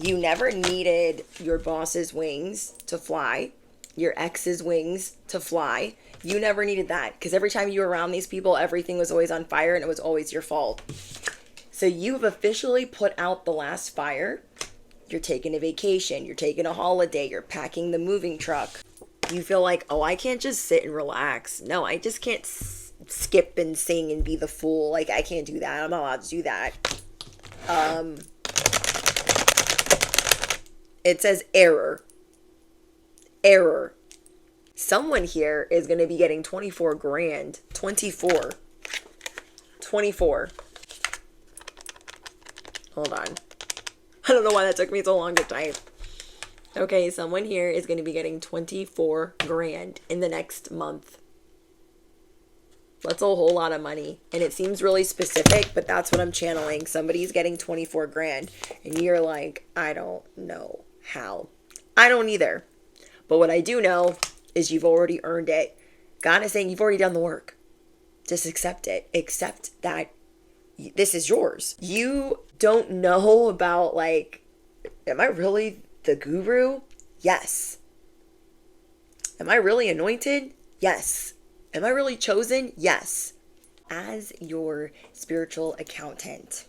You never needed your boss's wings to fly, your ex's wings to fly. You never needed that because every time you were around these people, everything was always on fire and it was always your fault. So you've officially put out the last fire. You're taking a vacation, you're taking a holiday, you're packing the moving truck. You feel like, oh, I can't just sit and relax. No, I just can't skip and sing and be the fool. Like, I can't do that. I'm not allowed to do that. It says error. Error. Someone here is going to be getting 24 grand. 24. 24. Hold on. I don't know why that took me so long to type. Okay, someone here is going to be getting 24 grand in the next month. That's a whole lot of money. And it seems really specific, but that's what I'm channeling. Somebody's getting 24 grand. And you're like, I don't know how. I don't either. But what I do know is you've already earned it. God is saying you've already done the work. Just accept it. Accept that this is yours. You don't know about, like, am I really the guru? Yes. Am I really anointed? Yes. Am I really chosen? Yes. As your spiritual accountant.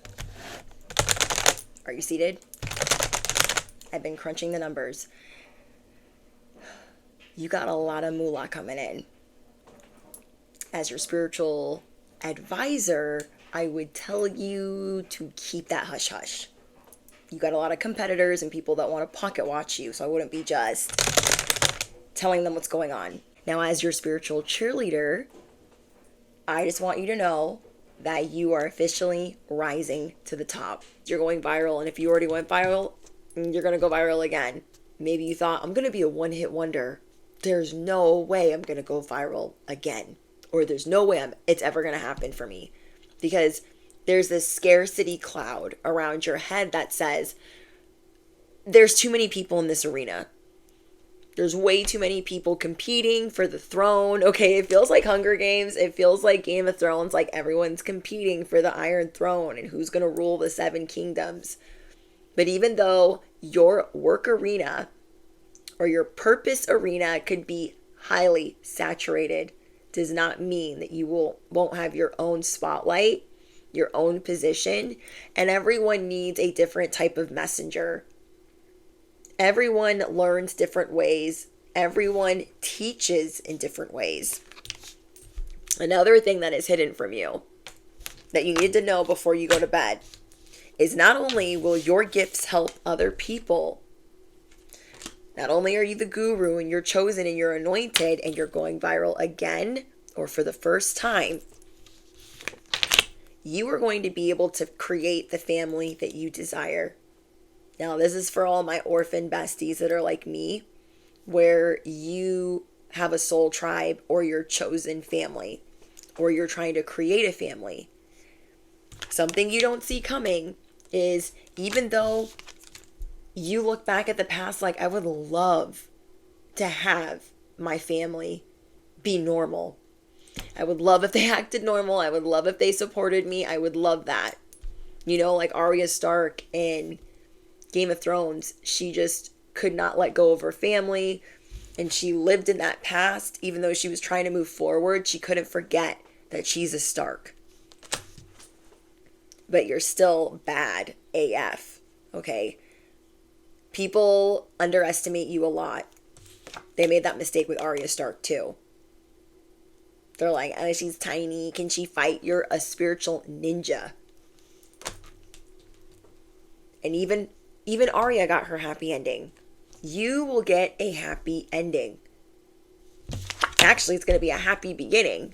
Are you seated? I've been crunching the numbers. You got a lot of moolah coming in. As your spiritual advisor, I would tell you to keep that hush hush. You got a lot of competitors and people that want to pocket watch you, so I wouldn't be just telling them what's going on. Now, as your spiritual cheerleader, I just want you to know that you are officially rising to the top. You're going viral, and if you already went viral, you're going to go viral again. Maybe you thought, I'm going to be a one-hit wonder. There's no way I'm going to go viral again. Or there's no way it's ever going to happen for me. Because there's this scarcity cloud around your head that says, there's too many people in this arena. There's way too many people competing for the throne. Okay, it feels like Hunger Games. It feels like Game of Thrones. Like everyone's competing for the Iron Throne and who's going to rule the 7 kingdoms. But even though your work arena or your purpose arena could be highly saturated, does not mean that you won't have your own spotlight, your own position, and everyone needs a different type of messenger. Everyone learns different ways. Everyone teaches in different ways. Another thing that is hidden from you that you need to know before you go to bed is not only will your gifts help other people, not only are you the guru and you're chosen and you're anointed and you're going viral again or for the first time, you are going to be able to create the family that you desire. Now, this is for all my orphan besties that are like me, where you have a soul tribe or your chosen family, or you're trying to create a family. Something you don't see coming is, even though you look back at the past like, I would love to have my family be normal. I would love if they acted normal. I would love if they supported me. I would love that. You know, like Arya Stark in Game of Thrones, she just could not let go of her family. And she lived in that past. Even though she was trying to move forward, she couldn't forget that she's a Stark. But you're still bad AF, okay? People underestimate you a lot. They made that mistake with Arya Stark too. They're like, oh, she's tiny. Can she fight? You're a spiritual ninja. And even Arya got her happy ending. You will get a happy ending. Actually, it's going to be a happy beginning.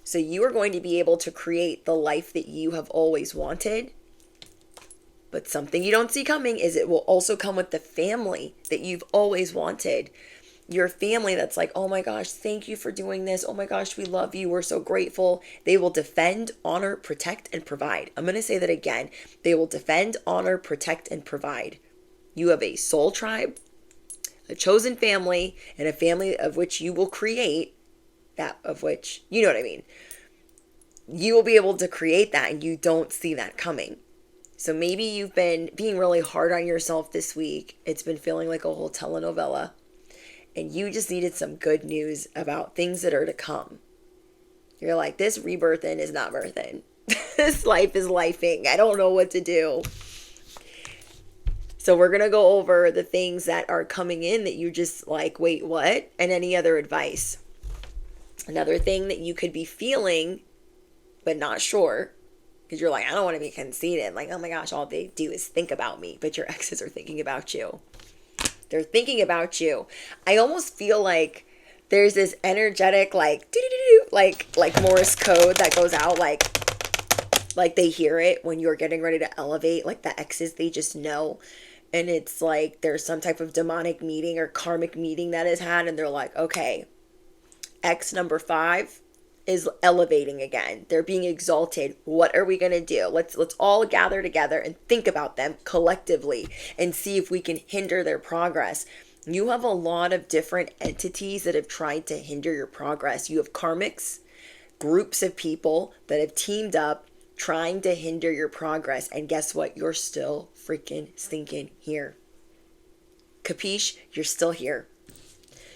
So you are going to be able to create the life that you have always wanted. But something you don't see coming is it will also come with the family that you've always wanted. Your family that's like, oh my gosh, thank you for doing this. Oh my gosh, we love you. We're so grateful. They will defend, honor, protect, and provide. I'm going to say that again. They will defend, honor, protect, and provide. You have a soul tribe, a chosen family, and a family of which you will create, that of which, you know what I mean. You will be able to create that, and you don't see that coming. So maybe you've been being really hard on yourself this week. It's been feeling like a whole telenovela. And you just needed some good news about things that are to come. You're like, this rebirthing is not birthing. This life is lifing. I don't know what to do. So we're going to go over the things that are coming in that you just like, wait, what? And any other advice. Another thing that you could be feeling, but not sure, because you're like, I don't want to be conceited. Like, oh my gosh, all they do is think about me. But your exes are thinking about you. They're thinking about you. I almost feel like there's this energetic, like Morse code that goes out, like they hear it when you're getting ready to elevate, like the exes, they just know. And it's like there's some type of demonic meeting or karmic meeting that is had, and they're like, okay, ex number 5 is elevating again. They're being exalted. What are we going to do? Let's all gather together and think about them collectively and see if we can hinder their progress. You have a lot of different entities that have tried to hinder your progress. You have karmics, groups of people that have teamed up trying to hinder your progress. And guess what? You're still freaking stinking here. Capiche? You're still here.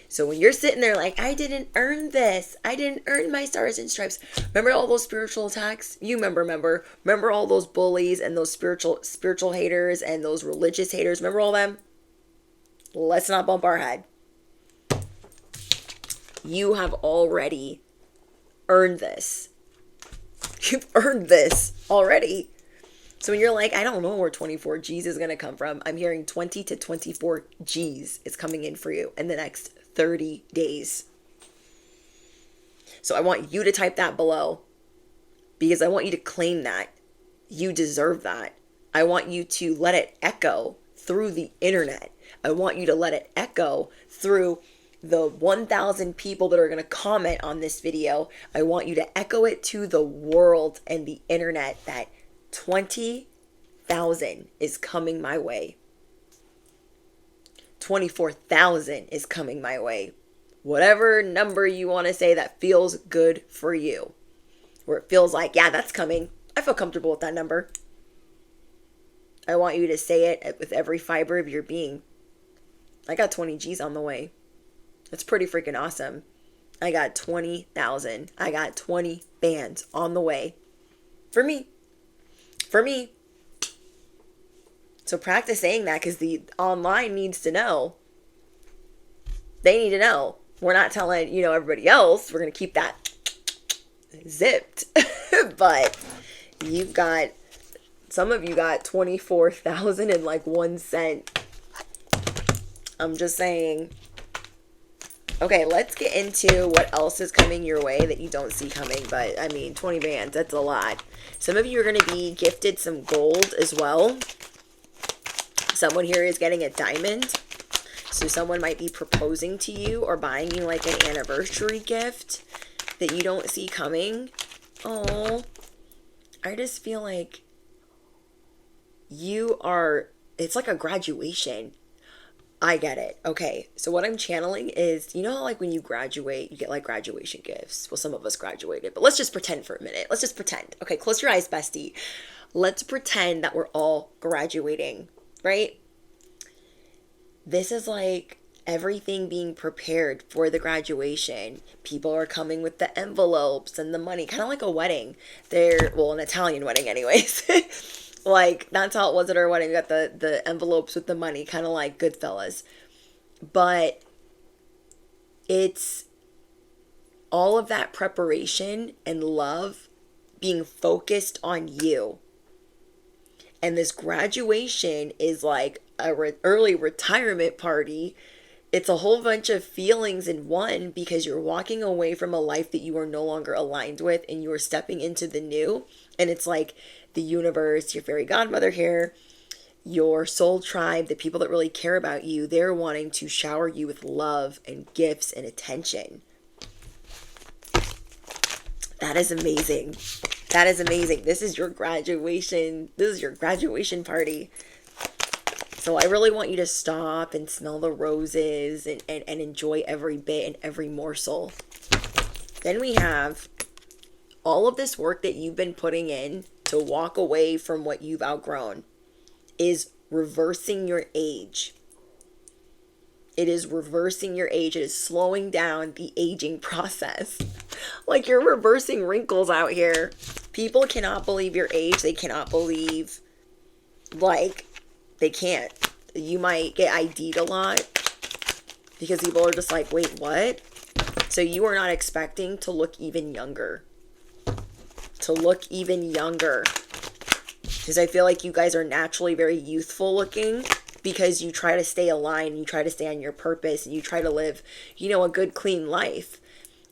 So when you're sitting there like, I didn't earn this. I didn't earn my stars and stripes. Remember all those spiritual attacks? You remember all those bullies and those spiritual haters and those religious haters. Remember all them? Let's not bump our head. You have already earned this. You've earned this already. So when you're like, I don't know where 24 G's is going to come from, I'm hearing 20 to 24 G's is coming in for you in the next 30 days. So I want you to type that below because I want you to claim that. You deserve that. I want you to let it echo through the internet. I want you to let it echo through the 1,000 people that are going to comment on this video. I want you to echo it to the world and the internet that 20,000 is coming my way. 24,000 is coming my way. Whatever number you want to say that feels good for you. Where it feels like, yeah, that's coming. I feel comfortable with that number. I want you to say it with every fiber of your being. I got 20 G's on the way. That's pretty freaking awesome. I got 20,000. I got 20 bands on the way. For me. For me. So practice saying that because the online needs to know. They need to know. We're not telling, everybody else. We're going to keep that zipped. But some of you got 24,000 and like 1 cent. I'm just saying. Okay, let's get into what else is coming your way that you don't see coming. But, 20 bands, that's a lot. Some of you are going to be gifted some gold as well. Someone here is getting a diamond. So someone might be proposing to you or buying you like an anniversary gift that you don't see coming. Oh, I just feel like it's like a graduation. I get it. Okay, so what I'm channeling is, like when you graduate, you get like graduation gifts. Well, some of us graduated, but let's just pretend for a minute. Let's just pretend. Okay, close your eyes, bestie. Let's pretend that we're all graduating, right? This is like everything being prepared for the graduation. People are coming with the envelopes and the money, kind of like a wedding. An Italian wedding anyways. Like, that's how it was at our wedding. We got the envelopes with the money, kind of like Goodfellas. But it's all of that preparation and love being focused on you. And this graduation is like early retirement party. It's a whole bunch of feelings in one because you're walking away from a life that you are no longer aligned with and you are stepping into the new. And it's like the universe, your fairy godmother here, your soul tribe, the people that really care about you, they're wanting to shower you with love and gifts and attention. That is amazing. That is amazing. This is your graduation. This is your graduation party. So I really want you to stop and smell the roses and enjoy every bit and every morsel. Then we have all of this work that you've been putting in to walk away from what you've outgrown is reversing your age. It is reversing your age. It is slowing down the aging process. Like, you're reversing wrinkles out here. People cannot believe your age. They cannot believe, like, they can't. You might get ID'd a lot because people are just like, wait, what? So you are not expecting to look even younger. To look even younger. Because I feel like you guys are naturally very youthful looking, because you try to stay aligned, and you try to stay on your purpose, and you try to live, you know, a good, clean life.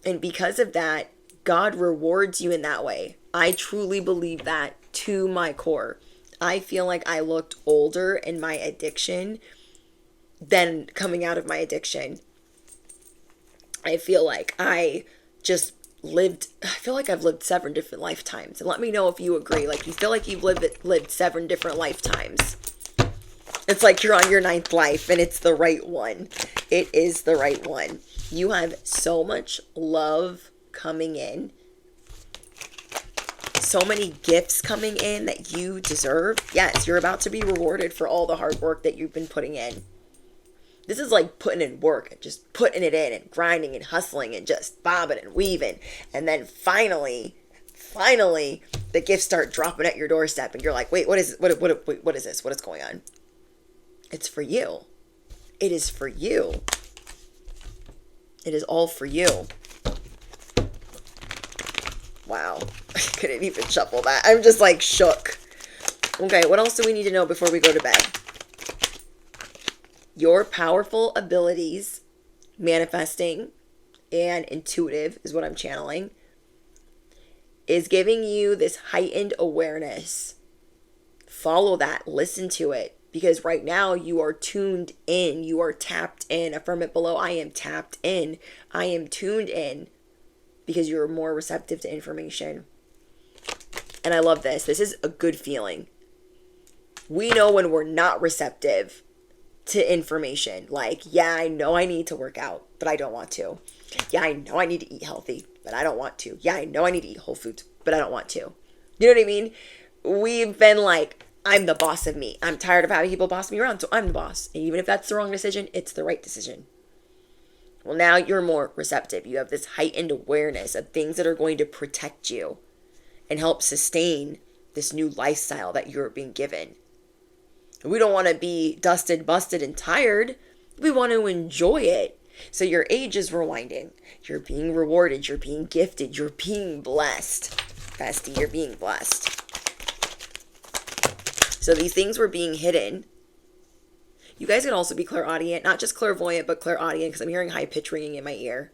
And because of that, God rewards you in that way. I truly believe that to my core. I feel like I looked older in my addiction than coming out of my addiction. I feel like I feel like I've lived 7 different lifetimes. And let me know if you agree. Like, you feel like you've lived 7 different lifetimes. It's like you're on your 9th life, and it's the right one. It is the right one. You have so much love coming in. So many gifts coming in that you deserve. Yes, you're about to be rewarded for all the hard work that you've been putting in. This is like putting in work and just putting it in and grinding and hustling and just bobbing and weaving. And then finally, the gifts start dropping at your doorstep, and you're like, wait, what is this? What is going on? It's for you. It is for you. It is all for you. Wow. I couldn't even shuffle that. I'm just like shook. Okay, what else do we need to know before we go to bed? Your powerful abilities, manifesting and intuitive is what I'm channeling, is giving you this heightened awareness. Follow that. Listen to it. Because right now you are tuned in. You are tapped in. Affirm it below. I am tapped in. I am tuned in. Because you're more receptive to information. And I love this. This is a good feeling. We know when we're not receptive to information. Like, yeah, I know I need to work out, but I don't want to. Yeah, I know I need to eat healthy, but I don't want to. Yeah, I know I need to eat whole foods, but I don't want to. You know what I mean? We've been like, I'm the boss of me. I'm tired of having people boss me around, so I'm the boss. And even if that's the wrong decision, it's the right decision. Well, now you're more receptive. You have this heightened awareness of things that are going to protect you and help sustain this new lifestyle that you're being given. We don't want to be dusted, busted, and tired. We want to enjoy it. So your age is rewinding. You're being rewarded. You're being gifted. You're being blessed. Bestie, you're being blessed. So these things were being hidden. You guys can also be clairaudient, not just clairvoyant, but clairaudient, because I'm hearing high pitch ringing in my ear.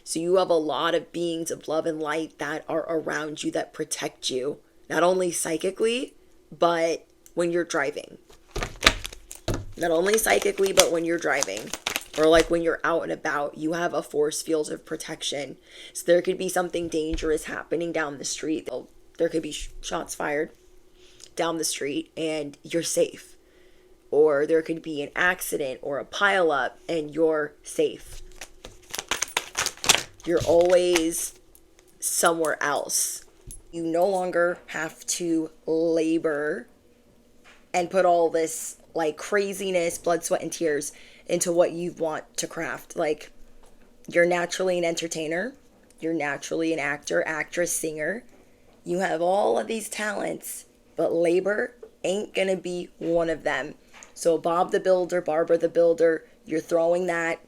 So you have a lot of beings of love and light that are around you that protect you, not only psychically, but when you're driving. Not only psychically, but when you're driving. Or like when you're out and about, you have a force field of protection. So there could be something dangerous happening down the street. There could be shots fired down the street and you're safe. Or there could be an accident or a pileup and you're safe. You're always somewhere else. You no longer have to labor and put all this like craziness, blood, sweat, and tears into what you want to craft. Like, you're naturally an entertainer. You're naturally an actor, actress, singer. You have all of these talents, but labor ain't gonna be one of them. So Bob the Builder, Barbara the Builder, you're throwing that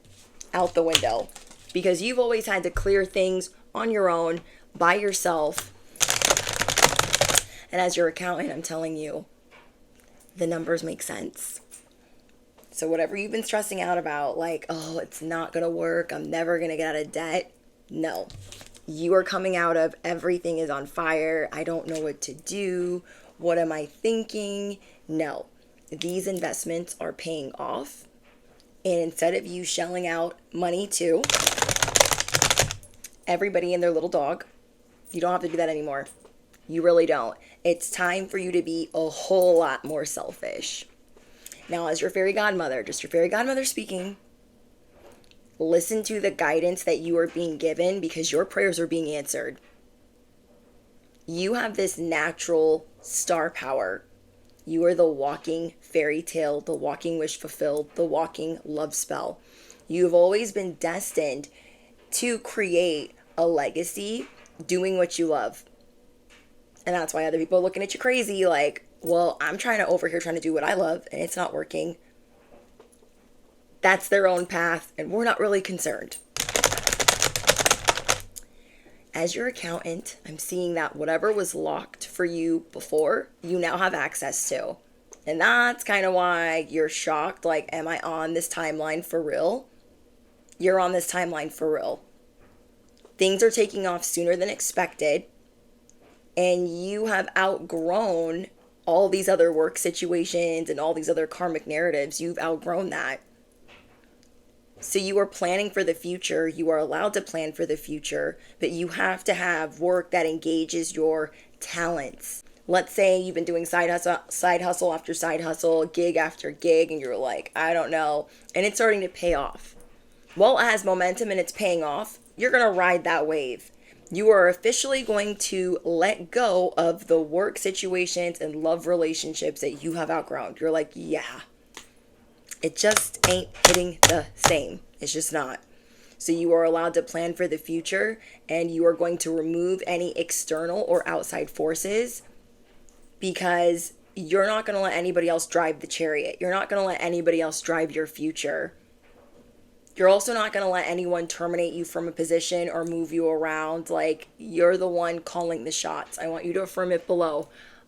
out the window because you've always had to clear things on your own, by yourself. And as your accountant, I'm telling you, the numbers make sense. So whatever you've been stressing out about, like, oh, it's not going to work, I'm never going to get out of debt. No. You are coming out of everything is on fire. I don't know what to do. What am I thinking? No. These investments are paying off. And instead of you shelling out money to everybody and their little dog, you don't have to do that anymore. You really don't. It's time for you to be a whole lot more selfish. Now, as your fairy godmother, just your fairy godmother speaking, listen to the guidance that you are being given because your prayers are being answered. You have this natural star power. You are the walking fairy tale, the walking wish fulfilled, the walking love spell. You've always been destined to create a legacy doing what you love. And that's why other people are looking at you crazy like, well, I'm trying to do what I love and it's not working. That's their own path and we're not really concerned. As your accountant, I'm seeing that whatever was locked for you before, you now have access to. And that's kind of why you're shocked. Like, am I on this timeline for real? You're on this timeline for real. Things are taking off sooner than expected. And you have outgrown all these other work situations and all these other karmic narratives. You've outgrown that. So you are planning for the future. You are allowed to plan for the future, but you have to have work that engages your talents. Let's say you've been doing side hustle after side hustle, gig after gig, and you're like, I don't know, and it's starting to pay off. Well, it has momentum and it's paying off. You're going to ride that wave. You are officially going to let go of the work situations and love relationships that you have outgrown. You're like, yeah. It just ain't hitting the same. It's just not. So you are allowed to plan for the future and you are going to remove any external or outside forces because you're not going to let anybody else drive the chariot. You're not going to let anybody else drive your future. You're also not going to let anyone terminate you from a position or move you around. Like, you're the one calling the shots. I want you to affirm it below.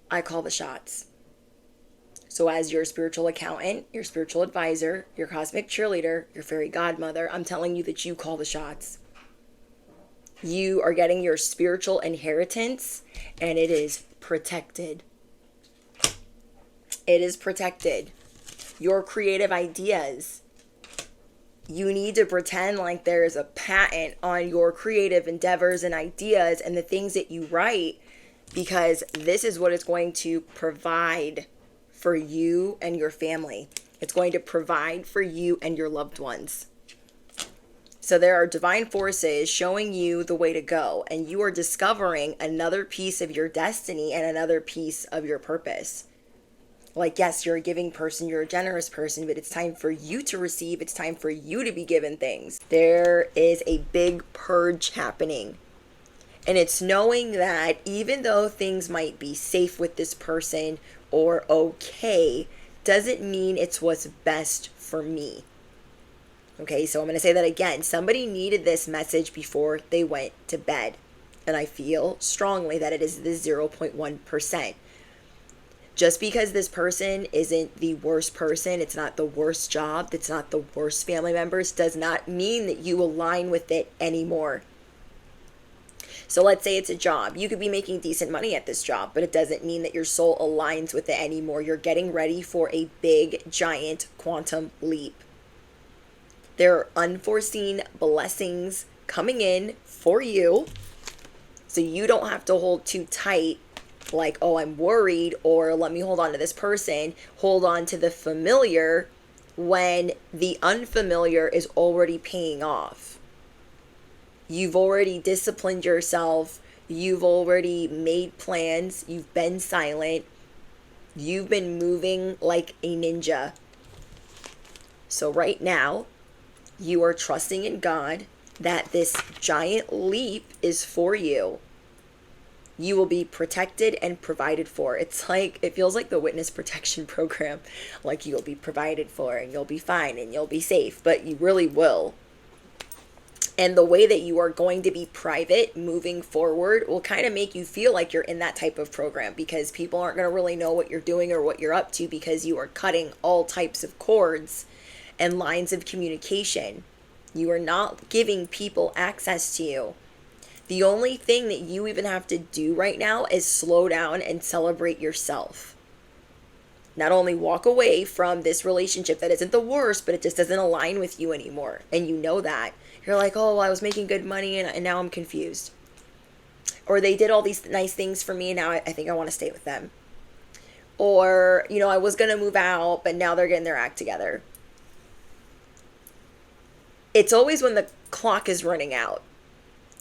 I call the shots. So as your spiritual accountant, your spiritual advisor, your cosmic cheerleader, your fairy godmother, I'm telling you that you call the shots. You are getting your spiritual inheritance and it is protected. It is protected. Your creative ideas. You need to pretend like there is a patent on your creative endeavors and ideas and the things that you write because this is what is going to provide for you and your family. It's going to provide for you and your loved ones. So there are divine forces showing you the way to go, and you are discovering another piece of your destiny and another piece of your purpose. Like, yes, you're a giving person, you're a generous person, but it's time for you to receive. It's time for you to be given things. There is a big purge happening. And it's knowing that even though things might be safe with this person or okay, doesn't mean it's what's best for me. Okay, so I'm going to say that again. Somebody needed this message before they went to bed. And I feel strongly that it is the 0.1%. Just because this person isn't the worst person, it's not the worst job, it's not the worst family members, does not mean that you align with it anymore. So let's say it's a job. You could be making decent money at this job, but it doesn't mean that your soul aligns with it anymore. You're getting ready for a big, giant quantum leap. There are unforeseen blessings coming in for you. So you don't have to hold too tight like, oh, I'm worried, or let me hold on to this person. Hold on to the familiar when the unfamiliar is already paying off. You've already disciplined yourself. You've already made plans. You've been silent. You've been moving like a ninja. So right now, you are trusting in God that this giant leap is for you. You will be protected and provided for. It's like, it feels like the witness protection program. Like, you'll be provided for and you'll be fine and you'll be safe, but you really will. And the way that you are going to be private moving forward will kind of make you feel like you're in that type of program, because people aren't going to really know what you're doing or what you're up to, because you are cutting all types of cords and lines of communication. You are not giving people access to you. The only thing that you even have to do right now is slow down and celebrate yourself. Not only walk away from this relationship that isn't the worst, but it just doesn't align with you anymore. And you know that. You're like, oh, well, I was making good money and now I'm confused. Or they did all these nice things for me and now I think I want to stay with them. Or, I was going to move out, but now they're getting their act together. It's always when the clock is running out.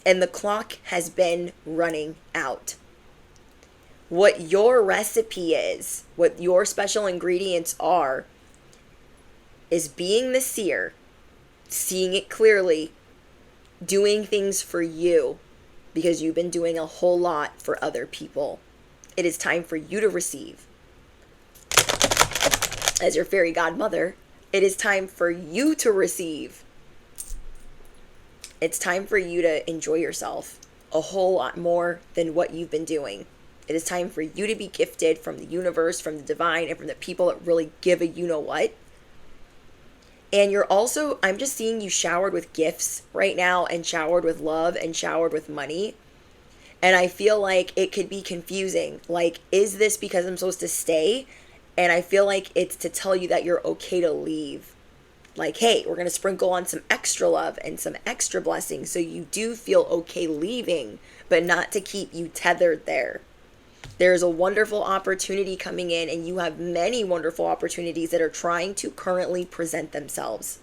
And the clock has been running out. What your recipe is, what your special ingredients are, is being the seer, seeing it clearly, doing things for you because you've been doing a whole lot for other people. It is time for you to receive. As your fairy godmother, it is time for you to receive. It's time for you to enjoy yourself a whole lot more than what you've been doing. It is time for you to be gifted from the universe, from the divine, and from the people that really give a you-know-what. And you're also, I'm just seeing you showered with gifts right now, and showered with love, and showered with money. And I feel like it could be confusing. Like, is this because I'm supposed to stay? And I feel like it's to tell you that you're okay to leave. Like, hey, we're going to sprinkle on some extra love and some extra blessings so you do feel okay leaving, but not to keep you tethered there. There's a wonderful opportunity coming in, and you have many wonderful opportunities that are trying to currently present themselves.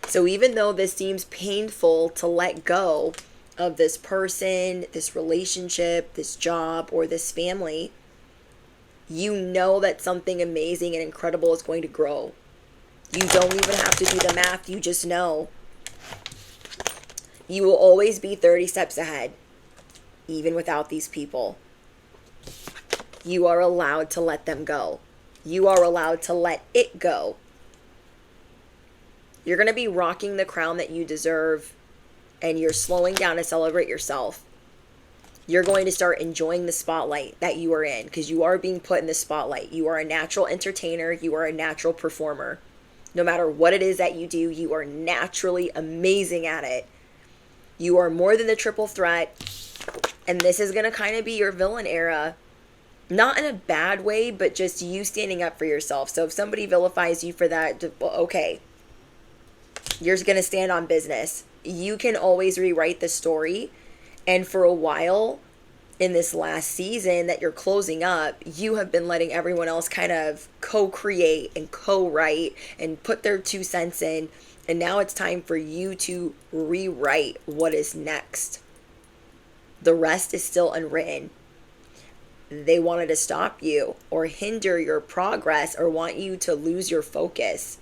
So even though this seems painful to let go of this person, this relationship, this job, or this family, you know that something amazing and incredible is going to grow. You don't even have to do the math. You just know. You will always be 30 steps ahead, even without these people. You are allowed to let them go. You are allowed to let it go. You're going to be rocking the crown that you deserve, and you're slowing down to celebrate yourself. You're going to start enjoying the spotlight that you are in, because you are being put in the spotlight. You are a natural entertainer. You are a natural performer. No matter what it is that you do, you are naturally amazing at it. You are more than the triple threat. And this is going to kind of be your villain era. Not in a bad way, but just you standing up for yourself. So if somebody vilifies you for that, okay. You're going to stand on business. You can always rewrite the story. And for a while, in this last season that you're closing up, you have been letting everyone else kind of co-create and co-write and put their 2 cents in. And now it's time for you to rewrite what is next. The rest is still unwritten. They wanted to stop you or hinder your progress or want you to lose your focus.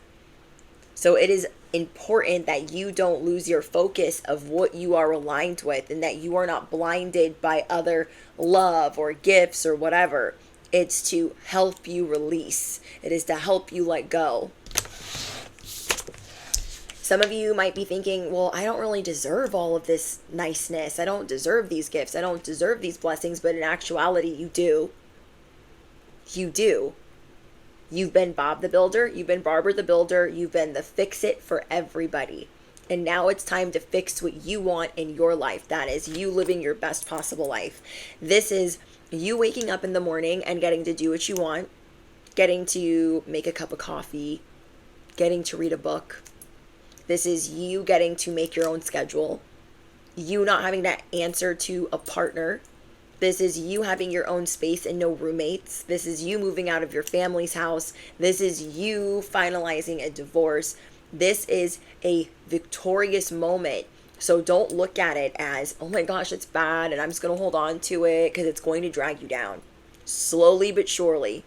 So it is important that you don't lose your focus of what you are aligned with, and that you are not blinded by other love or gifts or whatever. It's to help you release. It is to help you let go. Some of you might be thinking, well, I don't really deserve all of this niceness. I don't deserve these gifts. I don't deserve these blessings. But in actuality, you do. You do. You've been Bob the Builder. You've been Barbara the Builder. You've been the fix-it for everybody. And now it's time to fix what you want in your life. That is you living your best possible life. This is you waking up in the morning and getting to do what you want. Getting to make a cup of coffee. Getting to read a book. This is you getting to make your own schedule. You not having to answer to a partner. This is you having your own space and no roommates. This is you moving out of your family's house. This is you finalizing a divorce. This is a victorious moment. So don't look at it as, oh my gosh, it's bad and I'm just going to hold on to it, because it's going to drag you down. Slowly but surely.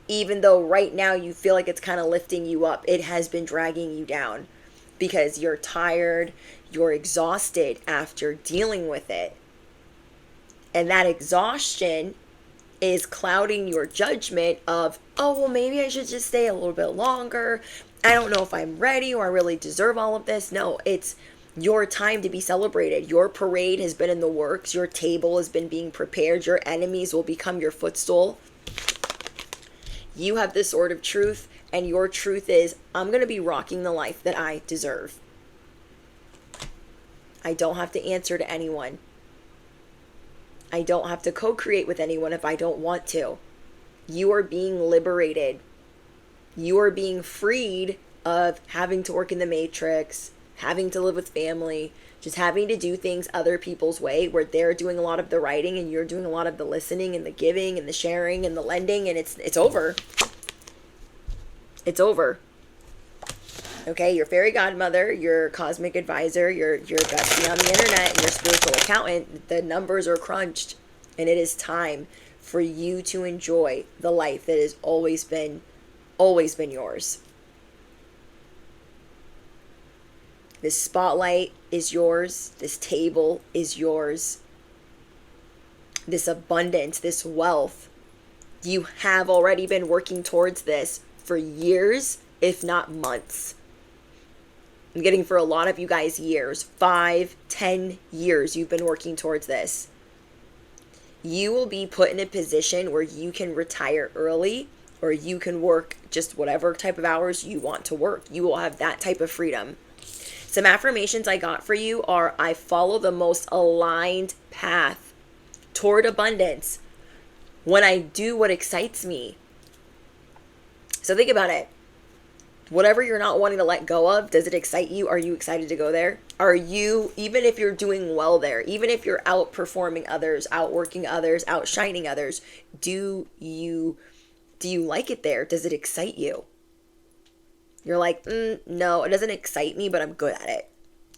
Even though right now you feel like it's kind of lifting you up, it has been dragging you down because you're tired, you're exhausted after dealing with it. And that exhaustion is clouding your judgment of, oh, well, maybe I should just stay a little bit longer. I don't know if I'm ready or I really deserve all of this. No, it's your time to be celebrated. Your parade has been in the works. Your table has been being prepared. Your enemies will become your footstool. You have the sword of truth, and your truth is, I'm going to be rocking the life that I deserve. I don't have to answer to anyone. I don't have to co-create with anyone if I don't want to. You are being liberated. You are being freed of having to work in the matrix, having to live with family, just having to do things other people's way, where they're doing a lot of the writing and you're doing a lot of the listening and the giving and the sharing and the lending, and it's over. It's over. Okay, your fairy godmother, your cosmic advisor, your bestie on the internet, and your spiritual accountant, the numbers are crunched. And it is time for you to enjoy the life that has always been yours. This spotlight is yours. This table is yours. This abundance, this wealth, you have already been working towards this for years, if not months. I'm getting for a lot of you guys years, 5, 10 years you've been working towards this. You will be put in a position where you can retire early, or you can work just whatever type of hours you want to work. You will have that type of freedom. Some affirmations I got for you are: I follow the most aligned path toward abundance when I do what excites me. So think about it. Whatever you're not wanting to let go of, does it excite you? Are you excited to go there? Are you, even if you're doing well there, even if you're outperforming others, outworking others, outshining others, do you like it there? Does it excite you? You're like, no, it doesn't excite me, but I'm good at it.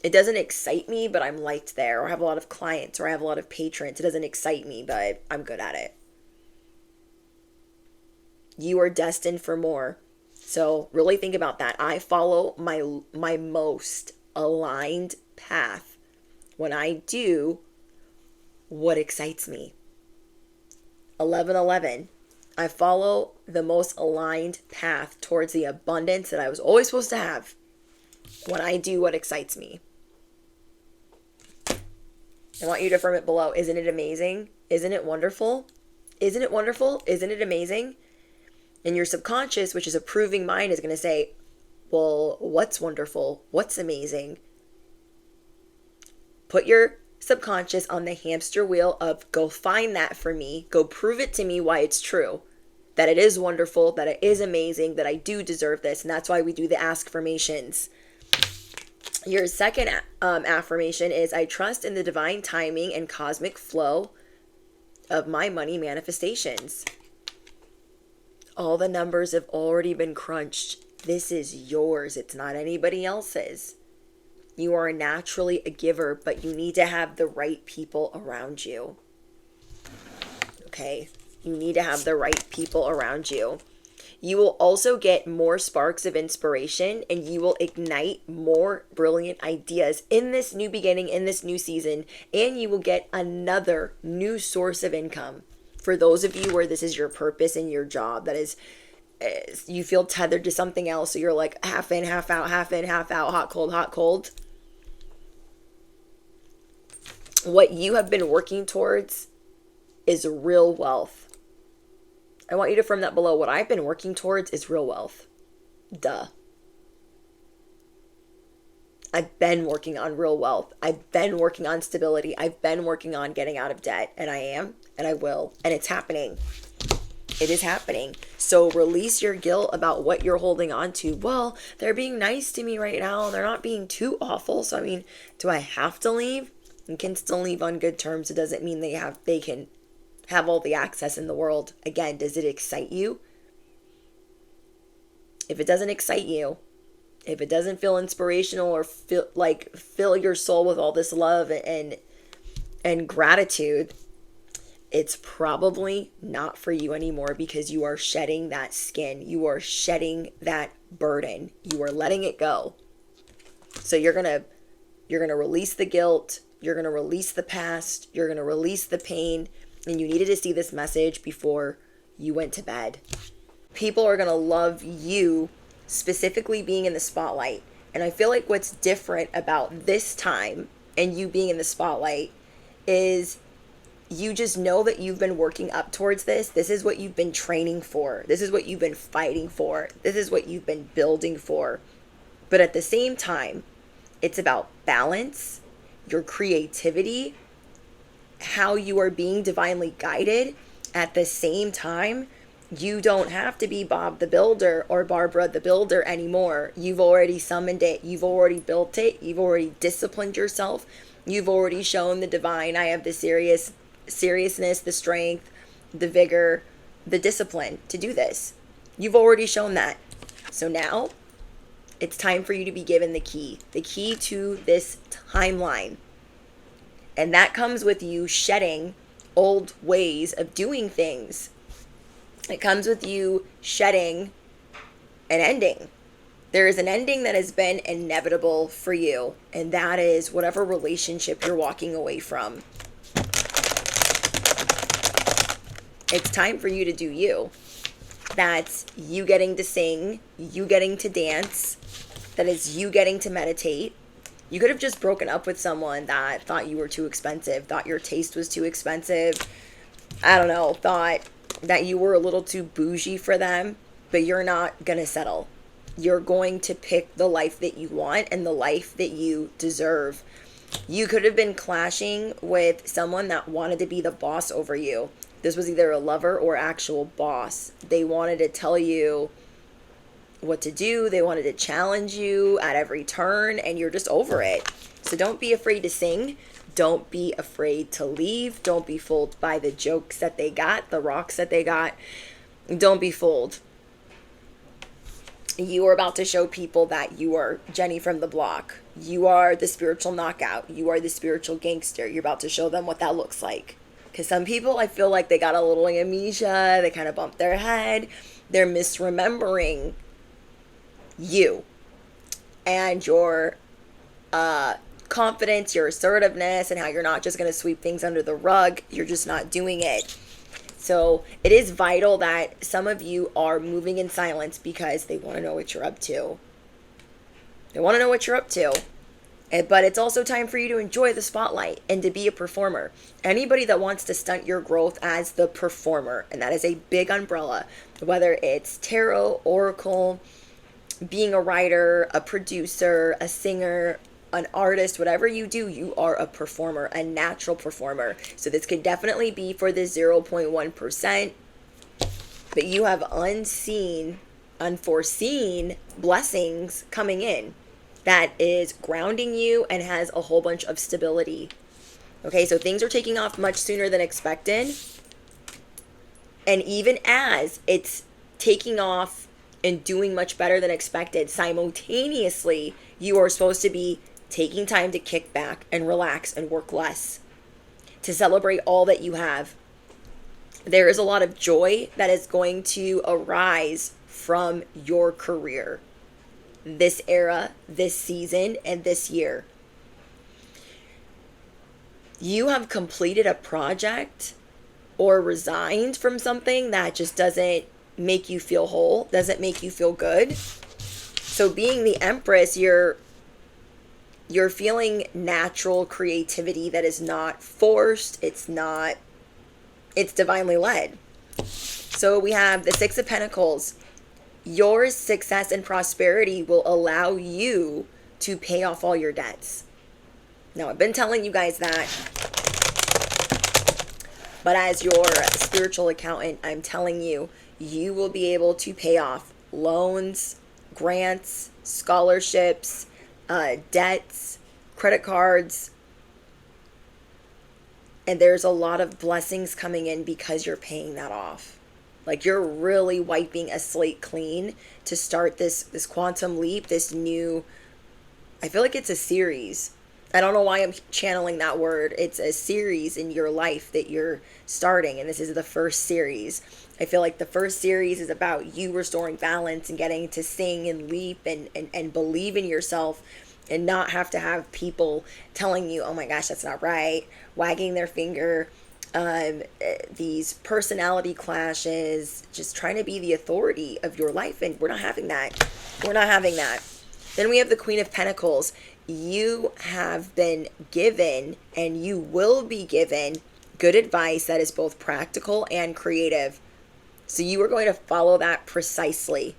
It doesn't excite me, but I'm liked there. Or I have a lot of clients, or I have a lot of patrons. It doesn't excite me, but I'm good at it. You are destined for more. So really think about that. I follow my most aligned path when I do what excites me. 11:11. I follow the most aligned path towards the abundance that I was always supposed to have when I do what excites me. I want you to affirm it below. Isn't it amazing? Isn't it wonderful? Isn't it wonderful? Isn't it amazing? And your subconscious, which is approving mind, is going to say, well, what's wonderful? What's amazing? Put your subconscious on the hamster wheel of go find that for me. Go prove it to me why it's true. That it is wonderful, that it is amazing, that I do deserve this. And that's why we do the askformations. Your second affirmation is: I trust in the divine timing and cosmic flow of my money manifestations. All the numbers have already been crunched. This is yours. It's not anybody else's. You are naturally a giver, but you need to have the right people around you. Okay? You need to have the right people around you. You will also get more sparks of inspiration, and you will ignite more brilliant ideas in this new beginning, in this new season, and you will get another new source of income. For those of you where this is your purpose and your job, that is, you feel tethered to something else, so you're like half in, half out, half in, half out, hot, cold, hot, cold. What you have been working towards is real wealth. I want you to affirm that below. What I've been working towards is real wealth. Duh. I've been working on real wealth. I've been working on stability. I've been working on getting out of debt. And I am, and I will. And it's happening. It is happening. So release your guilt about what you're holding on to. Well, they're being nice to me right now. They're not being too awful. So, I mean, do I have to leave? You can still leave on good terms. It doesn't mean they can have all the access in the world. Again, does it excite you? If it doesn't excite you, if it doesn't feel inspirational or fill your soul with all this love and gratitude, it's probably not for you anymore, because you are shedding that skin. You are shedding that burden. You are letting it go. So you're going to release the guilt. You're going to release the past. You're going to release the pain. And you needed to see this message before you went to bed. People are going to love you specifically being in the spotlight. And I feel like what's different about this time and you being in the spotlight is you just know that you've been working up towards this. This is what you've been training for. This is what you've been fighting for. This is what you've been building for. But at the same time, it's about balance, your creativity, how you are being divinely guided. At the same time, you don't have to be Bob the Builder or Barbara the Builder anymore. You've already summoned it. You've already built it. You've already disciplined yourself. You've already shown the divine. I have the seriousness, the strength, the vigor, the discipline to do this. You've already shown that. So now it's time for you to be given the key to this timeline. And that comes with you shedding old ways of doing things. It comes with you shedding an ending. There is an ending that has been inevitable for you, and that is whatever relationship you're walking away from. It's time for you to do you. That's you getting to sing, you getting to dance, that is you getting to meditate. You could have just broken up with someone that thought you were too expensive, thought your taste was too expensive, I don't know, thought that you were a little too bougie for them, but you're not going to settle. You're going to pick the life that you want and the life that you deserve. You could have been clashing with someone that wanted to be the boss over you. This was either a lover or actual boss. They wanted to tell you what to do. They wanted to challenge you at every turn, and you're just over it. So don't be afraid to sing. Don't be afraid to leave. Don't be fooled by the jokes that they got, the rocks that they got. Don't be fooled. You are about to show people that you are Jenny from the block. You are the spiritual knockout. You are the spiritual gangster. You're about to show them what that looks like. Because some people, I feel like they got a little amnesia. They kind of bumped their head. They're misremembering you and your confidence, your assertiveness, and how you're not just going to sweep things under the rug. You're just not doing it. So it is vital that some of you are moving in silence because they want to know what you're up to. They want to know what you're up to. But it's also time for you to enjoy the spotlight and to be a performer. Anybody that wants to stunt your growth as the performer, and that is a big umbrella, whether it's tarot, oracle, being a writer, a producer, a singer, an artist, whatever you do, you are a performer, a natural performer. So this could definitely be for the 0.1%, but you have unseen, unforeseen blessings coming in that is grounding you and has a whole bunch of stability. Okay, so things are taking off much sooner than expected. And even as it's taking off and doing much better than expected, simultaneously, you are supposed to be taking time to kick back and relax and work less, to celebrate all that you have. There is a lot of joy that is going to arise from your career this era, this season, and this year. You have completed a project or resigned from something that just doesn't make you feel whole, doesn't make you feel good. So being the Empress, you're feeling natural creativity that is not forced. It's divinely led. So we have the Six of Pentacles. Your success and prosperity will allow you to pay off all your debts. Now, I've been telling you guys that, but as your spiritual accountant, I'm telling you, you will be able to pay off loans, grants, scholarships, debts, credit cards, and there's a lot of blessings coming in because you're paying that off. Like, you're really wiping a slate clean to start this quantum leap, this new, I feel like it's a series. I don't know why I'm channeling that word. It's a series in your life that you're starting, and this is the first series. I feel like the first series is about you restoring balance and getting to sing and leap and believe in yourself and not have to have people telling you, oh my gosh, that's not right, wagging their finger. These personality clashes, just trying to be the authority of your life, and we're not having that. We're not having that. Then we have the Queen of Pentacles. You have been given, and you will be given, good advice that is both practical and creative. So you are going to follow that precisely.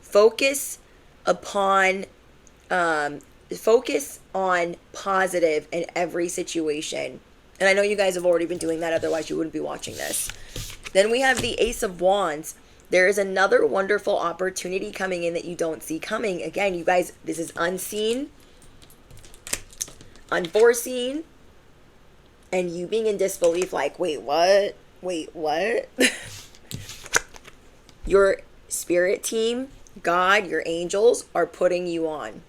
Focus on positive in every situation. And I know you guys have already been doing that, otherwise you wouldn't be watching this. Then we have the Ace of Wands. There is another wonderful opportunity coming in that you don't see coming. Again, you guys, this is unseen, unforeseen, and you being in disbelief like, wait, what? Wait, what? Your spirit team, God, your angels are putting you on.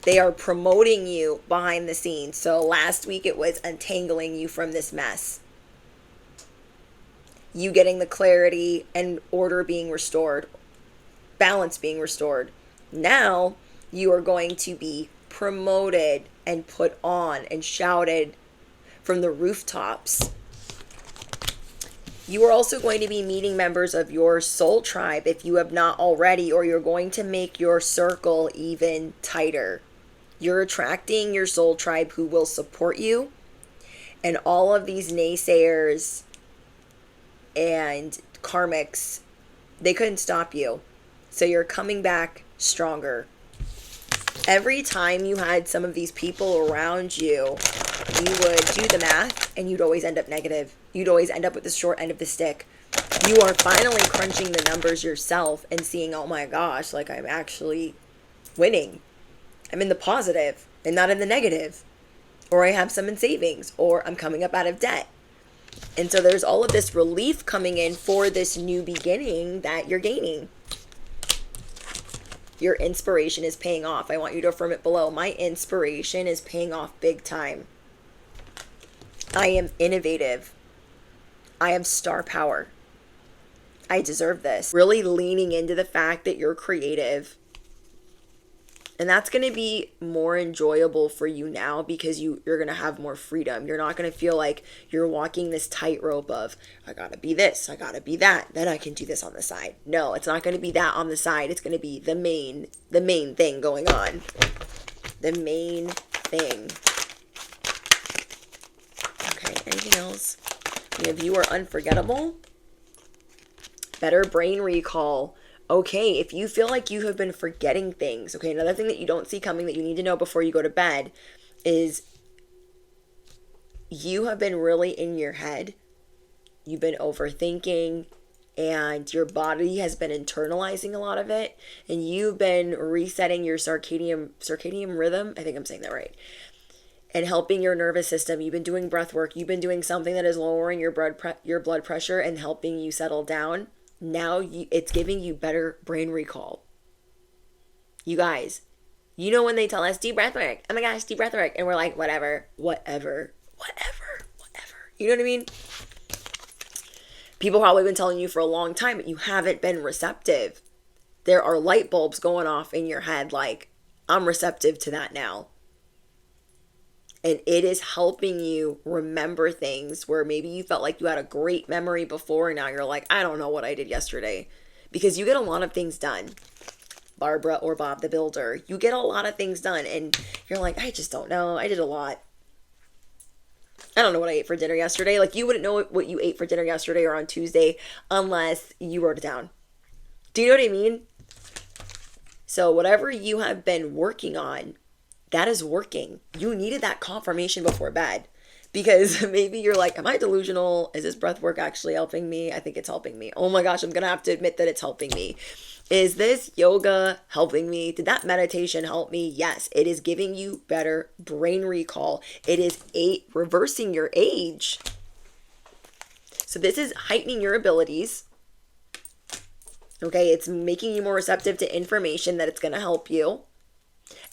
They are promoting you behind the scenes. So last week it was untangling you from this mess. you getting the clarity and order being restored, balance being restored. Now you are going to be promoted and put on and shouted from the rooftops. You are also going to be meeting members of your soul tribe if you have not already, or you're going to make your circle even tighter. You're attracting your soul tribe who will support you, and all of these naysayers and karmics, they couldn't stop you. So you're coming back stronger. Every time you had some of these people around you, you would do the math and you'd always end up negative. You'd always end up with the short end of the stick. You are finally crunching the numbers yourself and seeing, oh my gosh, like I'm actually winning. I'm in the positive and not in the negative. Or I have some in savings, or I'm coming up out of debt. And so there's all of this relief coming in for this new beginning that you're gaining. Your inspiration is paying off. I want you to affirm it below. My inspiration is paying off big time. I am innovative. I have star power. I deserve this. Really leaning into the fact that you're creative. And that's going to be more enjoyable for you now because you're going to have more freedom. You're not going to feel like you're walking this tightrope of, I got to be this, I got to be that, then I can do this on the side. No, it's not going to be that on the side. It's going to be the main thing going on. The main thing. Okay, anything else? Many of you are unforgettable. Better brain recall. Okay, if you feel like you have been forgetting things, okay, another thing that you don't see coming that you need to know before you go to bed is you have been really in your head. You've been overthinking and your body has been internalizing a lot of it, and you've been resetting your circadian rhythm. I think I'm saying that right. And helping your nervous system. You've been doing breath work. You've been doing something that is lowering your blood pressure and helping you settle down. Now it's giving you better brain recall. You guys, you know when they tell us deep breath work, oh my gosh, deep breath work, and we're like, whatever. You know what I mean? People probably been telling you for a long time, but you haven't been receptive. There are light bulbs going off in your head like, I'm receptive to that now. And it is helping you remember things where maybe you felt like you had a great memory before and now you're like, I don't know what I did yesterday. Because you get a lot of things done. Barbara or Bob the Builder. You get a lot of things done and you're like, I just don't know. I did a lot. I don't know what I ate for dinner yesterday. Like you wouldn't know what you ate for dinner yesterday or on Tuesday unless you wrote it down. Do you know what I mean? So whatever you have been working on, that is working. You needed that confirmation before bed because maybe you're like, am I delusional? Is this breath work actually helping me? I think it's helping me. Oh my gosh, I'm going to have to admit that it's helping me. Is this yoga helping me? Did that meditation help me? Yes, it is giving you better brain recall. It is reversing your age. So this is heightening your abilities. Okay, it's making you more receptive to information that it's going to help you.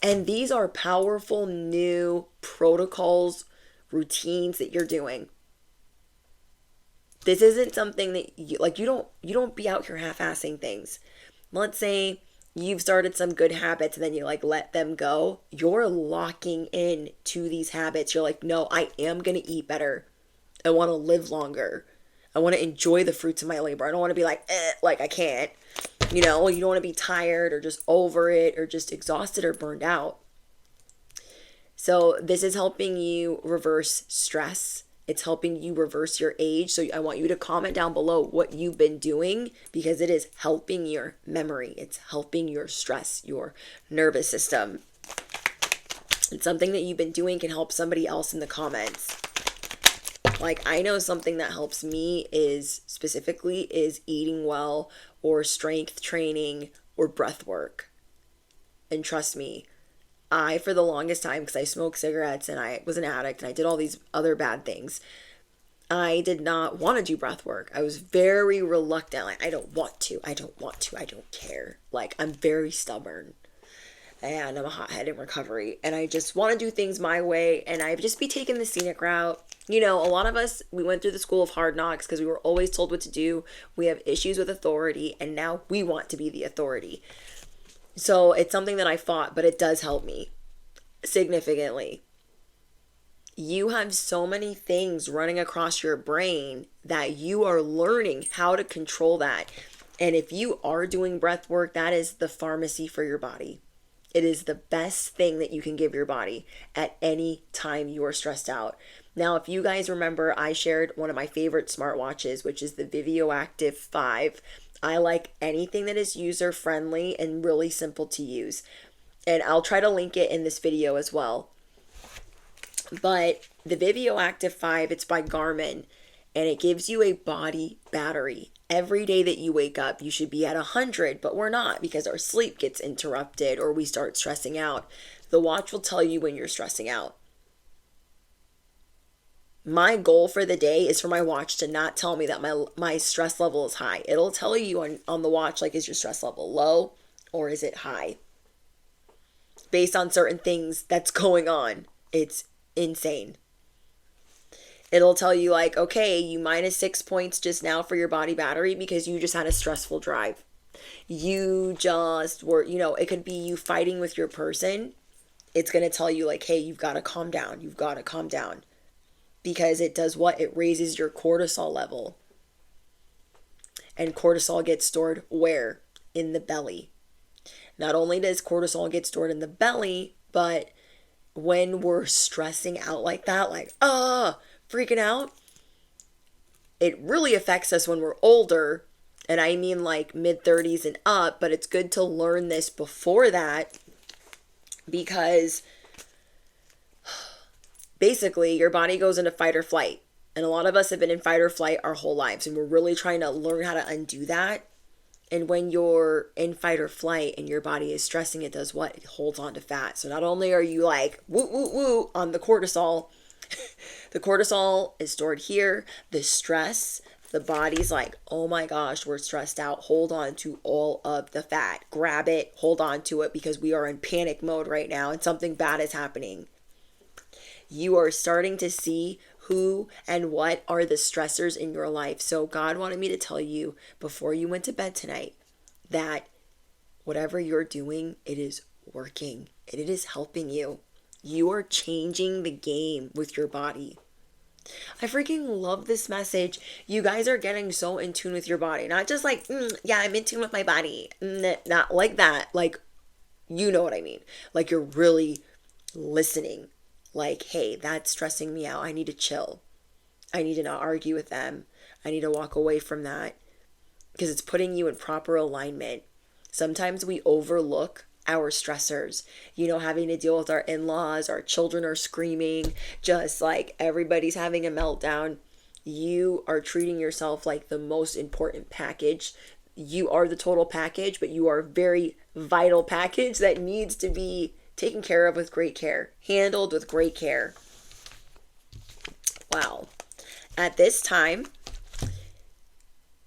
And these are powerful new protocols, routines that you're doing. This isn't something that you don't be out here half-assing things. Let's say you've started some good habits and then you let them go. You're locking in to these habits. You're like, no, I am going to eat better. I want to live longer. I want to enjoy the fruits of my labor. I don't want to be like I can't. You don't want to be tired or just over it or just exhausted or burned out. So this is helping you reverse stress. It's helping you reverse your age. So I want you to comment down below what you've been doing because it is helping your memory. It's helping your stress, your nervous system. And something that you've been doing can help somebody else in the comments. Like I know something that helps me is eating well or strength training or breath work. And trust me, for the longest time, because I smoked cigarettes and I was an addict and I did all these other bad things, I did not want to do breath work. I was very reluctant. Like, I don't want to. I don't care. Like, I'm very stubborn. And I'm a hothead in recovery. And I just want to do things my way. And I'd just be taking the scenic route. You know, a lot of us, we went through the school of hard knocks because we were always told what to do. We have issues with authority, and now we want to be the authority. So it's something that I fought, but it does help me significantly. You have so many things running across your brain that you are learning how to control that. And if you are doing breath work, that is the pharmacy for your body. It is the best thing that you can give your body at any time you are stressed out. Now, if you guys remember, I shared one of my favorite smartwatches, which is the Vivio Active 5. I like anything that is user friendly and really simple to use. And I'll try to link it in this video as well. But the Vivio Active 5, it's by Garmin, and it gives you a body battery. Every day that you wake up, you should be at 100, but we're not because our sleep gets interrupted or we start stressing out. The watch will tell you when you're stressing out. My goal for the day is for my watch to not tell me that my stress level is high. It'll tell you on the watch, like, is your stress level low or is it high? Based on certain things that's going on. It's insane. It'll tell you like, okay, you -6 points just now for your body battery because you just had a stressful drive. You just were, it could be you fighting with your person. It's going to tell you like, hey, you've got to calm down. You've got to calm down. Because it does what? It raises your cortisol level. And cortisol gets stored where? In the belly. Not only does cortisol get stored in the belly, but when we're stressing out like that, like, freaking out, it really affects us when we're older. And I mean like mid-30s and up, but it's good to learn this before that because basically your body goes into fight or flight. And a lot of us have been in fight or flight our whole lives, and we're really trying to learn how to undo that. And when you're in fight or flight and your body is stressing, it does what? It holds on to fat. So not only are you like woo woo woo on the cortisol, the cortisol is stored here. The stress, the body's like, oh my gosh, we're stressed out. Hold on to all of the fat. Grab it, hold on to it because we are in panic mode right now and something bad is happening. You are starting to see who and what are the stressors in your life. So God wanted me to tell you before you went to bed tonight that whatever you're doing, it is working. It is helping you. You are changing the game with your body. I freaking love this message. You guys are getting so in tune with your body. Not just like, yeah, I'm in tune with my body. Not like that. Like, you know what I mean. Like you're really listening. Like, hey, that's stressing me out. I need to chill. I need to not argue with them. I need to walk away from that because it's putting you in proper alignment. Sometimes we overlook our stressors, having to deal with our in-laws, our children are screaming, just like everybody's having a meltdown. You are treating yourself like the most important package. You are the total package, but you are a very vital package that needs to be taken care of with great care, handled with great care. Wow. At this time,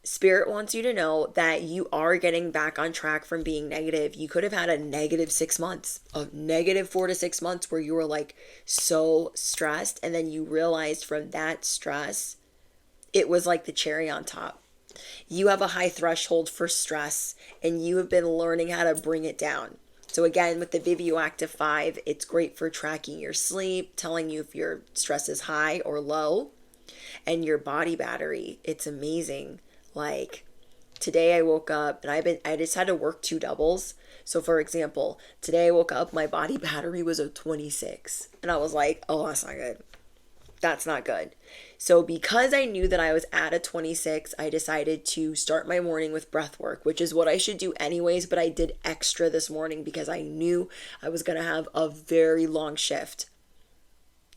Spirit wants you to know that you are getting back on track from being negative. You could have had a negative 6 months, a negative 4 to 6 months where you were like so stressed. And then you realized from that stress, it was like the cherry on top. You have a high threshold for stress and you have been learning how to bring it down. So again, with the Vivio Active 5, it's great for tracking your sleep, telling you if your stress is high or low, and your body battery. It's amazing. Like today I woke up and I just had to work 2 doubles. So for example, today I woke up, my body battery was a 26 and I was like, oh, that's not good. That's not good. So because I knew that I was at a 26, I decided to start my morning with breath work, which is what I should do anyways, but I did extra this morning because I knew I was going to have a very long shift.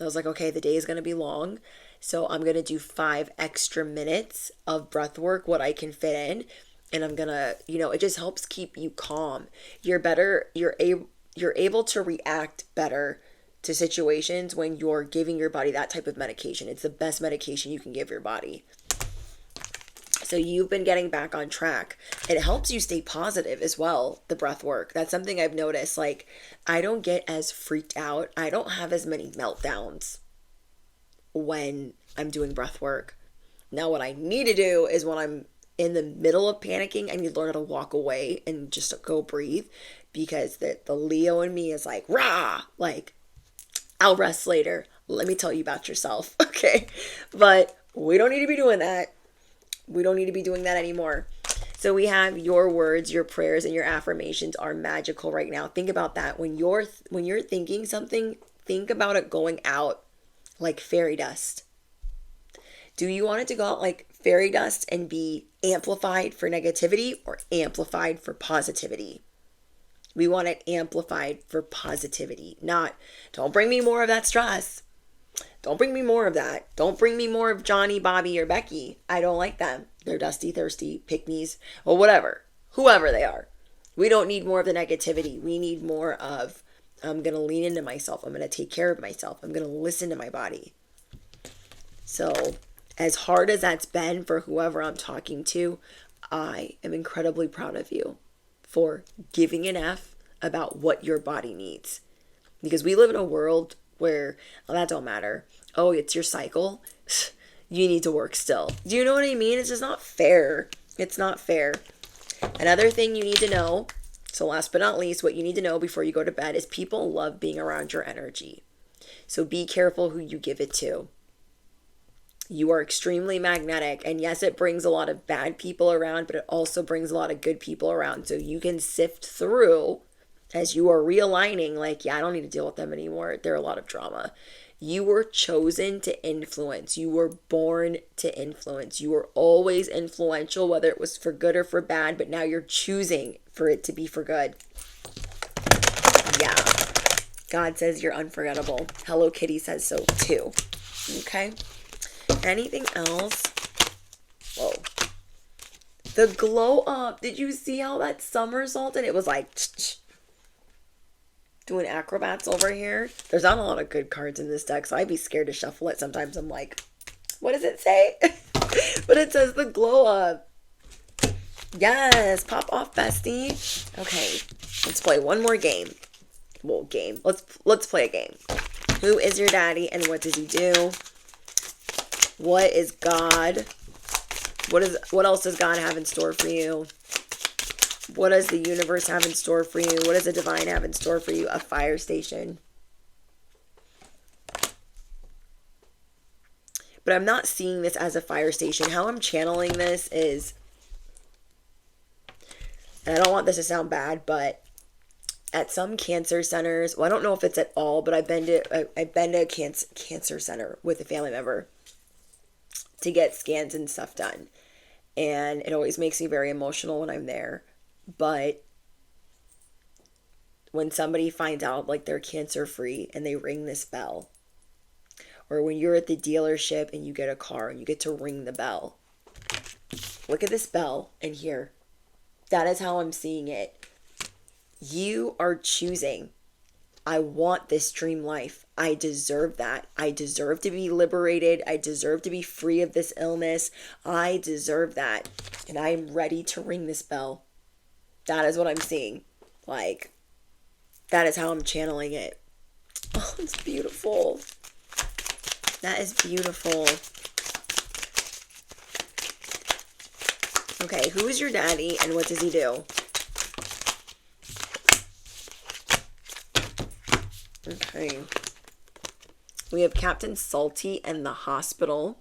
I was like, okay, the day is going to be long. So I'm going to do 5 extra minutes of breath work, what I can fit in. And I'm going to, it just helps keep you calm. You're able to react better to situations when you're giving your body that type of medication. It's the best medication you can give your body. So you've been getting back on track. It helps you stay positive as well, the breath work. That's something I've noticed. Like, I don't get as freaked out. I don't have as many meltdowns. when I'm doing breath work. Now, what I need to do is when I'm in the middle of panicking, I need to learn how to walk away and just go breathe, because the Leo in me is like, rah, like, I'll rest later. Let me tell you about yourself. Okay. But we don't need to be doing that. We don't need to be doing that anymore. So we have your words, your prayers, and your affirmations are magical right now. Think about that. When you're thinking something, think about it going out like fairy dust. Do you want it to go out like fairy dust and be amplified for negativity or amplified for positivity? We want it amplified for positivity, not, don't bring me more of that stress. Don't bring me more of that. Don't bring me more of Johnny, Bobby, or Becky. I don't like them. They're dusty, thirsty, pick-me's, or whatever. Whoever they are. We don't need more of the negativity. We need more of, I'm going to lean into myself. I'm going to take care of myself. I'm going to listen to my body. So, as hard as that's been for whoever I'm talking to, I am incredibly proud of you for giving an F about what your body needs. Because we live in a world where, oh, that don't matter. Oh, it's your cycle. You need to work still. Do you know what I mean? It's just not fair. It's not fair. Another thing you need to know, so last but not least, what you need to know before you go to bed is people love being around your energy. So be careful who you give it to. You are extremely magnetic, and yes, it brings a lot of bad people around, but it also brings a lot of good people around. So you can sift through as you are realigning, like, yeah, I don't need to deal with them anymore. They're a lot of drama. You were chosen to influence. You were born to influence. You were always influential, whether it was for good or for bad, but now you're choosing for it to be for good. Yeah. God says you're unforgettable. Hello Kitty says so too. Okay? Anything else? Whoa. The glow up. Did you see how that somersaulted? It was like doing acrobats over here. There's not a lot of good cards in this deck, so I'd be scared to shuffle it. Sometimes I'm like, what does it say? But it says the glow up. Yes, pop off, bestie. Okay, let's play one more game. Well, game. Let's play a game. Who is your daddy and what does he do? What is God? What else does God have in store for you? What does the universe have in store for you? What does the divine have in store for you? A fire station. But I'm not seeing this as a fire station. How I'm channeling this is, and I don't want this to sound bad, but at some cancer centers, well, I don't know if it's at all, but I've been to a cancer center with a family member to get scans and stuff done. And it always makes me very emotional when I'm there. But when somebody finds out like they're cancer free and they ring this bell, or when you're at the dealership and you get a car and you get to ring the bell, look at this bell and here. That is how I'm seeing it. You are choosing. I want this dream life. I deserve that. I deserve to be liberated. I deserve to be free of this illness. I deserve that. And I am ready to ring this bell. That is what I'm seeing. Like, that is how I'm channeling it. Oh, it's beautiful. That is beautiful. Okay, who is your daddy and what does he do? Okay. We have Captain Salty and the hospital.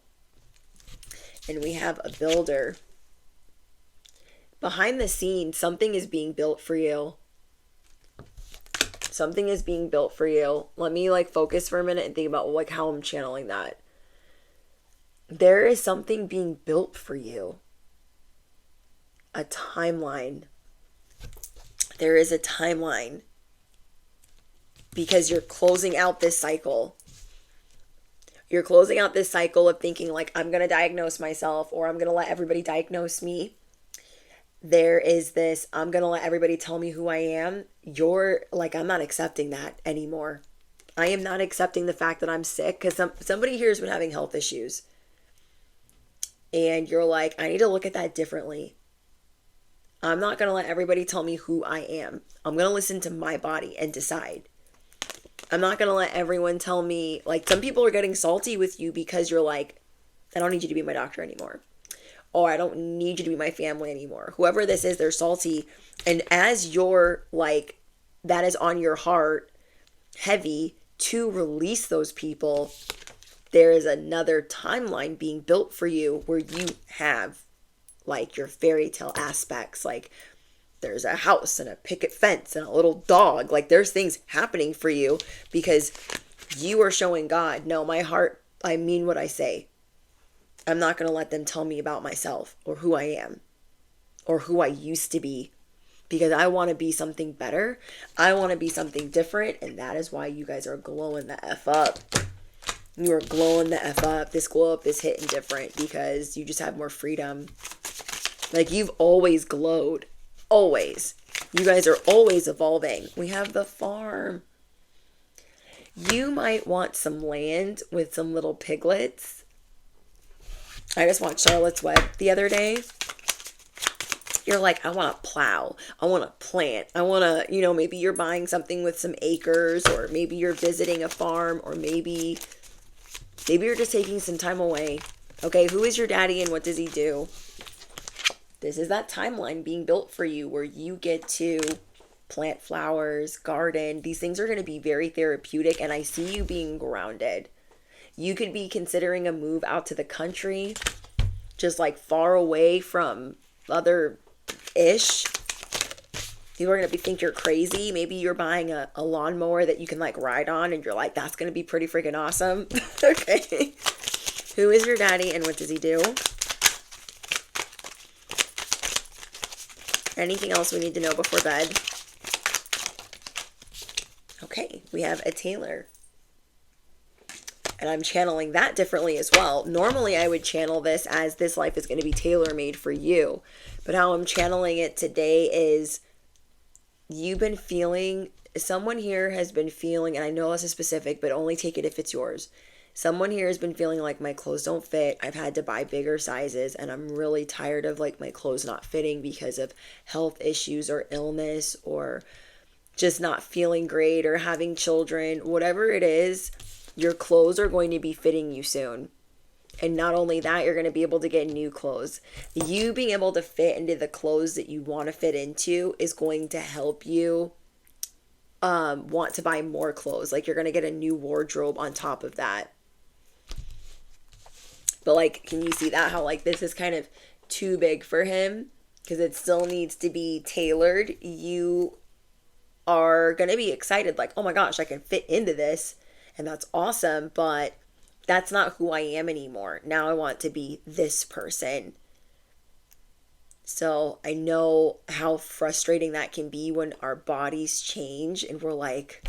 And we have a builder. Behind the scenes, something is being built for you. Something is being built for you. Let me focus for a minute and think about how I'm channeling that. There is something being built for you. A timeline. There is a timeline. Because you're closing out this cycle. You're closing out this cycle of thinking I'm going to diagnose myself or I'm going to let everybody diagnose me. There is this, I'm going to let everybody tell me who I am. You're I'm not accepting that anymore. I am not accepting the fact that I'm sick because somebody here has been having health issues. And you're like, I need to look at that differently. I'm not going to let everybody tell me who I am. I'm going to listen to my body and decide. I'm not going to let everyone tell me, like, some people are getting salty with you because you're like, I don't need you to be my doctor anymore. Or I don't need you to be my family anymore. Whoever this is, they're salty. And as you're like, that is on your heart, heavy, to release those people, there is another timeline being built for you where you have like your fairy tale aspects. Like there's a house and a picket fence and a little dog. Like there's things happening for you because you are showing God, no, my heart, I mean what I say. I'm not going to let them tell me about myself or who I am or who I used to be, because I want to be something better. I want to be something different. And that is why you guys are glowing the F up. You are glowing the F up. This glow up is hitting different because you just have more freedom. Like you've always glowed. Always. You guys are always evolving. We have the farm. You might want some land with some little piglets. I just watched Charlotte's Web the other day. You're like, I want to plow. I want to plant. I want to, maybe you're buying something with some acres, or maybe you're visiting a farm, or maybe you're just taking some time away. Okay, who is your daddy and what does he do? This is that timeline being built for you where you get to plant flowers, garden. These things are going to be very therapeutic, and I see you being grounded. You could be considering a move out to the country, just like far away from other ish. People are going to think you're crazy. Maybe you're buying a lawnmower that you can like ride on and you're like, that's going to be pretty freaking awesome. Okay. Who is your daddy and what does he do? Anything else we need to know before bed? Okay, we have a tailor. And I'm channeling that differently as well. Normally, I would channel this as this life is going to be tailor-made for you. But how I'm channeling it today is you've been feeling, someone here has been feeling, and I know this is specific, but only take it if it's yours. Someone here has been feeling like my clothes don't fit. I've had to buy bigger sizes, and I'm really tired of like my clothes not fitting because of health issues or illness or just not feeling great or having children. Whatever it is, your clothes are going to be fitting you soon. And not only that, you're going to be able to get new clothes. You being able to fit into the clothes that you want to fit into is going to help you want to buy more clothes. Like you're going to get a new wardrobe on top of that. But like, can you see that? How like this is kind of too big for him because it still needs to be tailored. You are going to be excited like, oh my gosh, I can fit into this. And that's awesome, but that's not who I am anymore. Now I want to be this person. So I know how frustrating that can be when our bodies change and we're like,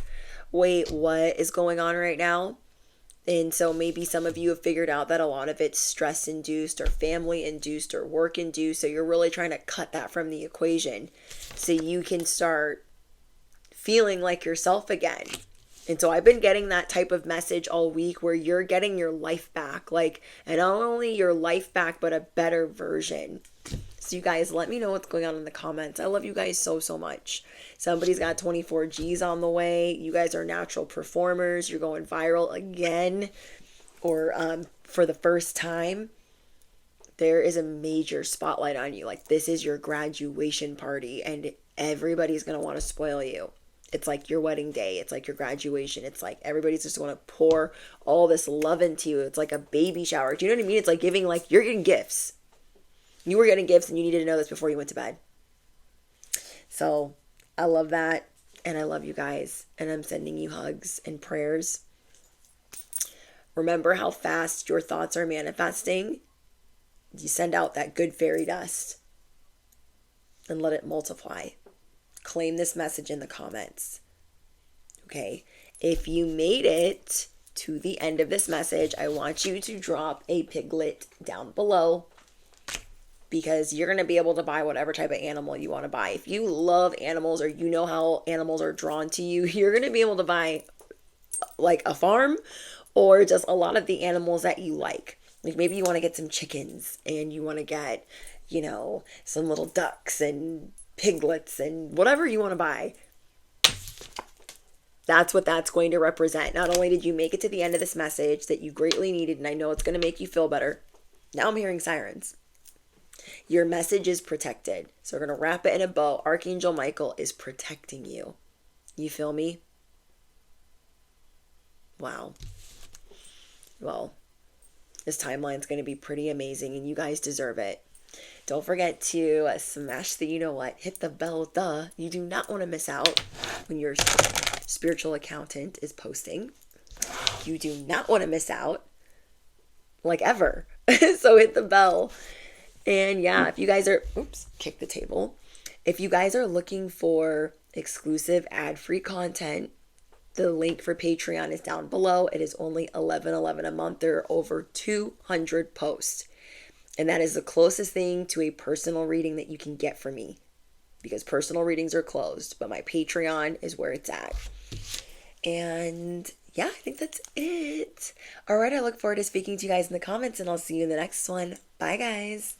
wait, what is going on right now? And so maybe some of you have figured out that a lot of it's stress induced or family induced or work induced. So you're really trying to cut that from the equation so you can start feeling like yourself again. And so I've been getting that type of message all week where you're getting your life back, like, and not only your life back, but a better version. So you guys, let me know what's going on in the comments. I love you guys so, so much. Somebody's got 24 G's on the way. You guys are natural performers. You're going viral again or for the first time. There is a major spotlight on you. Like this is your graduation party and everybody's going to want to spoil you. It's like your wedding day. It's like your graduation. It's like everybody's just going to pour all this love into you. It's like a baby shower. Do you know what I mean? It's like giving, like you're getting gifts. You were getting gifts and you needed to know this before you went to bed. So I love that. And I love you guys. And I'm sending you hugs and prayers. Remember how fast your thoughts are manifesting. You send out that good fairy dust and let it multiply. Claim this message in the comments. Okay. If you made it to the end of this message, I want you to drop a piglet down below because you're going to be able to buy whatever type of animal you want to buy. If you love animals or you know how animals are drawn to you, you're going to be able to buy like a farm or just a lot of the animals that you like. Like maybe you want to get some chickens and you want to get, some little ducks and piglets and whatever you want to buy. That's what that's going to represent. Not only did you make it to the end of this message that you greatly needed, and I know it's going to make you feel better, now I'm hearing sirens. Your message is protected. So we're going to wrap it in a bow. Archangel Michael is protecting you. You feel me? Wow. Well, this timeline's going to be pretty amazing, and you guys deserve it. Don't forget to smash the you-know-what. Hit the bell, duh. You do not want to miss out when your spiritual accountant is posting. You do not want to miss out, like ever. So hit the bell. And yeah, if you guys are, kick the table. If you guys are looking for exclusive ad-free content, the link for Patreon is down below. It is only $11.11 a month. There are over 200 posts. And that is the closest thing to a personal reading that you can get from me, because personal readings are closed, but my Patreon is where it's at. And yeah, I think that's it. All right, I look forward to speaking to you guys in the comments, and I'll see you in the next one. Bye, guys.